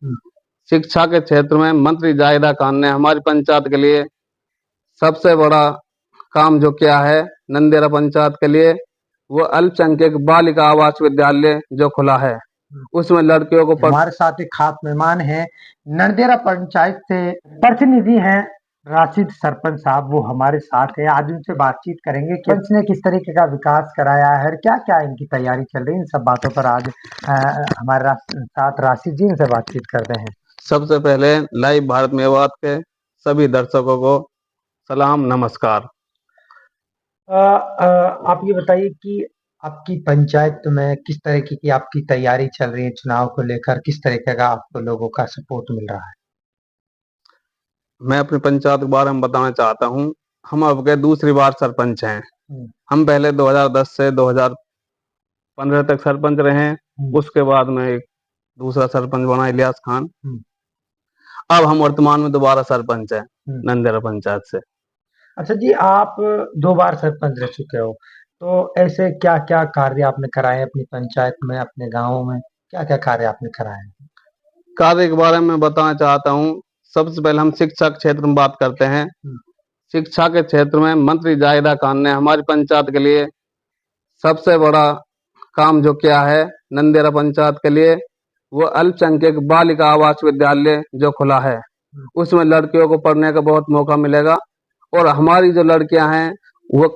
हम्म। शिक्षा के क्षेत्र में मंत्री जाहिदा खान ने हमारी पंचायत के लिए सबसे बड़ा काम जो किया है, नंदेरा पंचायत के लिए, वो अल्पसंख्यक बालिका आवास विद्यालय जो खुला है, उसमें लड़कियों को हमारे साथ एक खास मेहमान हैं, नरदेरा पंचायत से प्रतिनिधि हैं राशिद सरपंच साहब, वो हमारे साथ है। आज उनसे बातचीत करेंगे कि पंच ने किस तरीके का विकास कराया है और क्या क्या इनकी तैयारी चल रही है। इन सब बातों पर आज हमारे साथ राशिद जी, इनसे बातचीत करते हैं। सबसे पहले लाइव भारत मेवात के सभी दर्शकों को सलाम नमस्कार। आप ये बताइए कि आपकी पंचायत में किस तरीके की आपकी तैयारी चल रही है चुनाव को लेकर, किस तरीके का आपको लोगों का सपोर्ट मिल रहा है? मैं अपनी पंचायत के बारे में बताना चाहता हूँ। हम अब के दूसरी बार सरपंच हैं। हम पहले 2010 से 2015 तक सरपंच रहे हैं। उसके बाद में एक दूसरा सरपंच बना इलियास खान। अब हम वर्तमान में दोबारा सरपंच हैं नंदेरा पंचायत से। अच्छा जी, आप 2 बार सरपंच रह चुके हो, तो ऐसे क्या-क्या कार्य आपने कराए हैं अपनी पंचायत में, अपने गाँव में? क्या-क्या कार्य आपने कराए हैं? कार्य के बारे में बताना चाहता हूँ। सबसे पहले हम शिक्षा के क्षेत्र में बात करते हैं। शिक्षा के क्षेत्र में मंत्री जाहिदा खान ने हमारी पंचायत के लिए सबसे बड़ा काम जो किया है, नंदेरा पंचायत के लिए, वो अल्पसंख्यक बालिका आवास विद्यालय जो खुला है, उसमें लड़कियों को पढ़ने का बहुत मौका मिलेगा। और हमारी जो लड़कियां हैं वो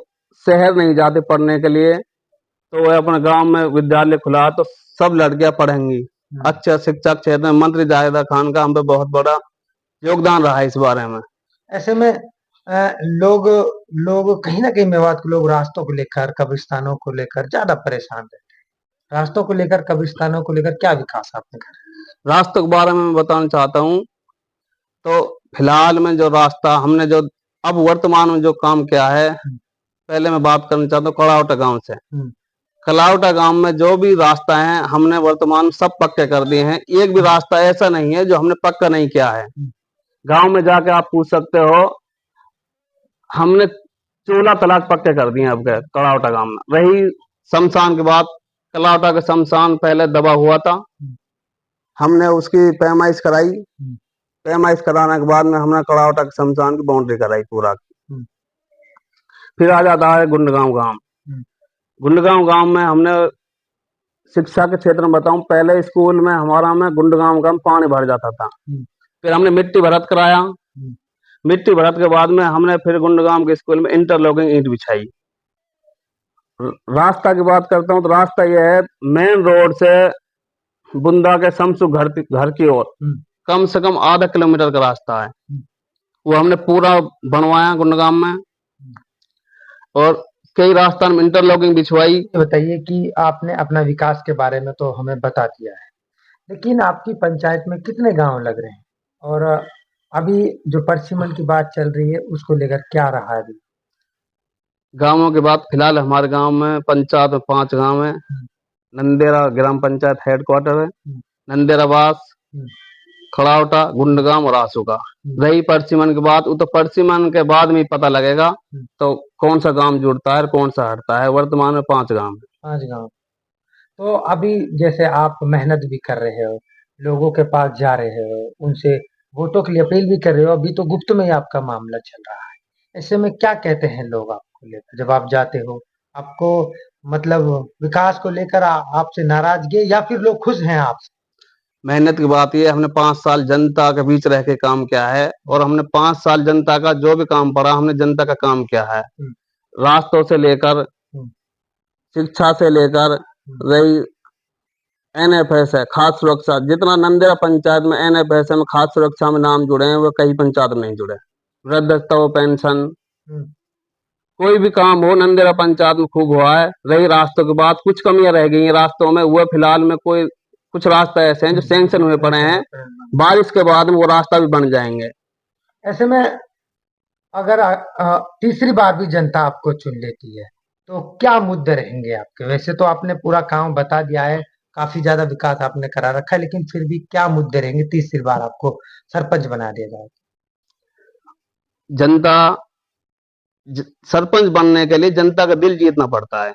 शहर नहीं जाती पढ़ने के लिए, तो वह अपने गांव में विद्यालय खुला है, तो सब लड़कियां पढ़ेंगी। अच्छा, शिक्षा के क्षेत्र में मंत्री जाहिदा खान का हम पे बहुत बड़ा योगदान रहा है इस बारे में। ऐसे में लोग लोग कहीं न कहीं मेवात के लोग रास्तों को लेकर, कब्रिस्तानों को लेकर ज़्यादा परेशान रहते हैं। रास्तों को लेकर, कब्रिस्तानों को लेकर क्या विकास आपने करा? रास्तों के बारे में मैं बताना चाहता हूँ। तो फिलहाल में जो रास्ता हमने जो अब वर्तमान में जो काम किया है, पहले मैं बात करना चाहता हूँ कड़ावटा गांव से। कलावटा गांव में जो भी रास्ता है हमने वर्तमान सब पक्के कर दिए हैं। एक भी रास्ता ऐसा नहीं है जो हमने पक्का नहीं किया है। गांव में जाके आप पूछ सकते हो, हमने 14 तलाक पक्के कर दिए अब के कलावटा गांव में। रही शमशान की बात, कलावटा का शमशान पहले दबा हुआ था, हमने उसकी पैमाइश कराई। पैमाइश कराने के बाद में हमने कलावटा के शमशान की बाउंड्री कराई पूरा। फिर आ जाता है गुंडगांव गांव। गुंडगांव गांव में हमने शिक्षा के क्षेत्र में बताऊं, पहले स्कूल में हमारा में गुंडगांव गांव पानी भर जाता था। फिर हमने मिट्टी भरत कराया। मिट्टी भरत के बाद में हमने फिर गुंडगांव के स्कूल में इंटरलॉकिंग ईंट बिछाई। रास्ता की बात करता हूं तो रास्ता यह है, मेन रोड से बुंदा के शमसु घर की ओर कम से कम आधा किलोमीटर का रास्ता है, वो हमने पूरा बनवाया गुंडगांव में। और कई रास्ता में इंटरलॉकिंग बिछवाई। बताइए कि आपने अपना विकास के बारे में तो हमें बता दिया है, लेकिन आपकी पंचायत में कितने गांव लग रहे हैं और अभी जो परसिमन की बात चल रही है उसको लेकर क्या रहा है अभी? गांवों की बात फिलहाल हमारे गांव में पंचायत में 5 गांव है। नंदेरा ग्राम पंचायत हेडक्वार्टर है, नंदेरावास, खड़ावटा, गुंडगांव और आसुका। रही परसिमन की बात, वो तो परसिमन के बाद में पता लगेगा तो कौन सा गांव जुड़ता है कौन सा हटता है। वर्तमान में 5 गांव है। 5 गांव। तो अभी जैसे आप मेहनत भी कर रहे हो, लोगों के पास जा रहे हो, उनसे वोटों के लिए अपील भी कर रहे हो, अभी तो गुप्त में ही आपका मामला चल रहा है। ऐसे में क्या कहते हैं लोग आपको लेकर जब आप जाते हो? आपको मतलब विकास को लेकर आपसे नाराजगी है या फिर लोग खुश हैं आपसे? मेहनत की बात ये, हमने 5 साल जनता के बीच रह के काम किया है और हमने 5 साल जनता का जो भी काम पड़ा हमने जनता का काम किया है। रास्तों से लेकर, शिक्षा से लेकर, रही एनएफएस है खाद्य सुरक्षा, जितना नंदेरा पंचायत में एनएफएस में खाद्य सुरक्षा में नाम जुड़े हैं वो कई पंचायत में नहीं जुड़े। वृद्धत्व पेंशन, कोई भी काम हो नंदेरा पंचायत में खूब हुआ है। रही रास्तों की बात, कुछ कमियां रह गई हैं रास्तों में, वो फिलहाल में कोई कुछ रास्ते ऐसे हैं जो सैंक्शन हुए पड़े हैं, बारिश के बाद में वो रास्ता भी बन जाएंगे। ऐसे में अगर तीसरी बार भी जनता आपको चुन लेती है तो क्या मुद्दे रहेंगे आपके? वैसे तो आपने पूरा काम बता दिया है, काफी ज्यादा विकास आपने करा रखा है, लेकिन फिर भी क्या मुद्दे रहेंगे तीसरी बार आपको सरपंच बना दिया जाए? जनता सरपंच बनने के लिए जनता का दिल जीतना पड़ता है।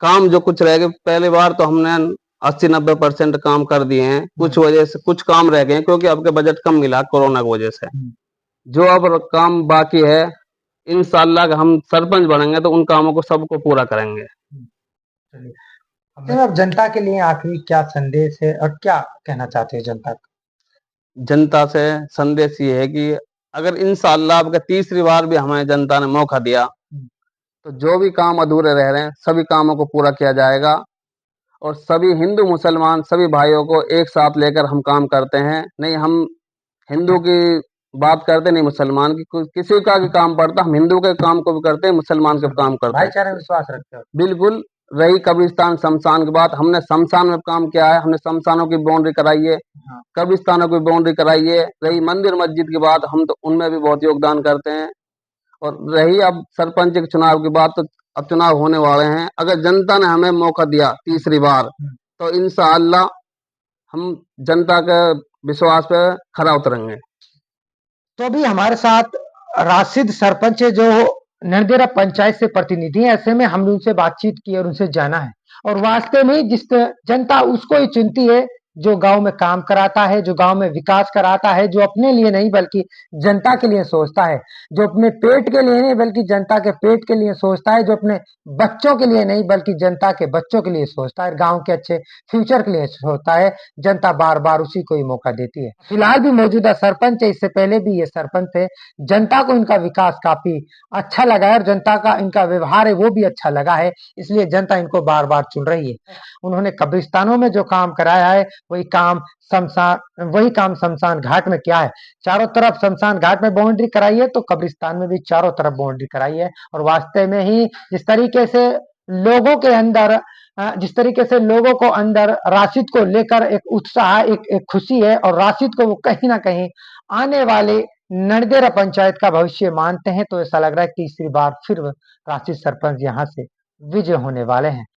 काम जो कुछ रह गए, पहली बार तो हमने 80-90% काम कर दिए हैं। कुछ वजह से कुछ काम रह गए हैं क्योंकि अब के बजट कम मिला कोरोना की वजह से। जो अब काम बाकी है, इंशाल्लाह हम सरपंच बनेंगे तो उन कामों को सबको पूरा करेंगे। चलिए, अब जनता के लिए आखिरी क्या संदेश है और क्या कहना चाहते हैं जनता को? जनता से संदेश ये है कि अगर इंशाल्लाह अब तीसरी बार भी हमें जनता ने मौका दिया तो जो भी काम अधूरे रह रहे हैं सभी कामों को पूरा किया जाएगा और सभी हिंदू मुसलमान सभी भाइयों को एक साथ लेकर हम काम करते हैं। नहीं, हम हिंदू की बात करते नहीं मुसलमान की, किसी का भी काम पड़ता हम हिंदू के काम को भी करते हैं, मुसलमान के काम करते हैं। भाईचारे में विश्वास रखते हो? बिल्कुल। रही कब्रिस्तान शमशान की बात, हमने शमशान में काम किया है, हमने शमशानों की बाउंड्री कराई है, कब्रिस्तानों की बाउंड्री कराई है। रही मंदिर मस्जिद की बात, हम तो उनमें भी बहुत योगदान करते हैं। और रही अब सरपंच के चुनाव की बात, तो अब चुनाव होने वाले हैं। अगर जनता ने हमें मौका दिया तीसरी बार तो इंशाअल्लाह हम जनता के विश्वास पे खरा उतरेंगे। तो अभी हमारे साथ राशिद सरपंच है जो नरदेरा पंचायत से प्रतिनिधि है। ऐसे में हमने उनसे बातचीत की और उनसे जाना है और वास्तव में जिस जनता उसको ही चुनती है जो गांव में काम कराता है, जो गांव में विकास कराता है, जो अपने लिए नहीं बल्कि जनता के लिए सोचता है, जो अपने पेट के लिए नहीं बल्कि जनता के पेट के लिए सोचता है, जो अपने बच्चों के लिए नहीं बल्कि जनता के बच्चों के लिए सोचता है, गांव के अच्छे फ्यूचर के लिए सोचता है। जनता बार बार उसी को ही मौका देती है। फिलहाल भी मौजूदा सरपंच है, इससे पहले भी ये सरपंच थे। जनता को इनका विकास काफी अच्छा लगा है और जनता का इनका व्यवहार है वो भी अच्छा लगा है, इसलिए जनता इनको बार बार चुन रही है। उन्होंने कब्रिस्तानों में जो काम कराया है वही काम शमशान घाट में किया है। चारों तरफ शमशान घाट में बाउंड्री कराई है तो कब्रिस्तान में भी चारों तरफ बाउंड्री कराई है। और वास्तव में ही जिस तरीके से लोगों के अंदर राशिद को लेकर एक उत्साह, एक खुशी है और राशिद को वो कहीं ना कहीं आने वाले नरदेरा पंचायत का भविष्य मानते हैं। तो ऐसा लग रहा है तीसरी बार फिर राशिद सरपंच यहाँ से विजय होने वाले हैं।